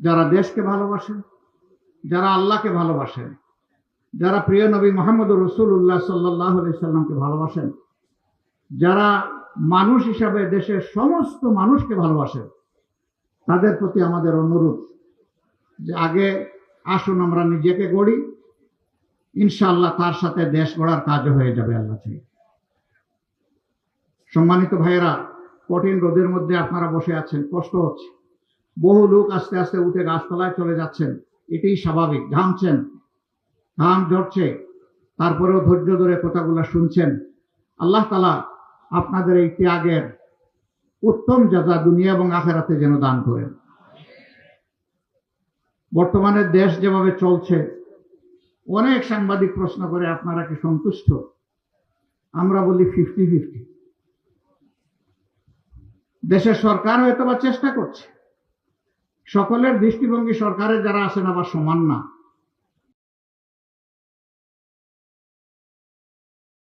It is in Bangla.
যারা দেশকে ভালোবাসেন, যারা আল্লাহকে ভালোবাসেন, যারা প্রিয় নবী মুহাম্মদ রাসূলুল্লাহ সাল্লাল্লাহু আলাইহি সাল্লামকে ভালোবাসেন, যারা মানুষ হিসাবে দেশের সমস্ত মানুষকে ভালোবাসেন, তাদের প্রতি আমাদের অনুরোধ যে আগে আসুন আমরা নিজেকে গড়ি, ইনশাআল্লাহ তার সাথে দেশ গড়ার কাজও হয়ে যাবে আল্লাহ থেকে। সম্মানিত ভাইয়েরা, কঠিন রোদের মধ্যে আপনারা বসে আছেন, কষ্ট হচ্ছে, বহু লোক আস্তে আস্তে উঠে গাছতলায় চলে যাচ্ছেন, এটাই স্বাভাবিক। ঘামছেন, ঘাম ঝরছে, তারপরেও ধৈর্য ধরে কথাগুলো শুনছেন। আল্লাহ তাআলা আপনাদের এই ত্যাগের উত্তম জাযা দুনিয়া এবং আখিরাতে যেন দান করেন। বর্তমানে দেশ যেভাবে চলছে, অনেক সাংবাদিক প্রশ্ন করে আপনারা কি সন্তুষ্ট? আমরা বলি 50-50। দেশের সরকার হয়তো বা চেষ্টা করছে, সকলের দৃষ্টিভঙ্গি সরকারের যারা আছেন আবার সমান না।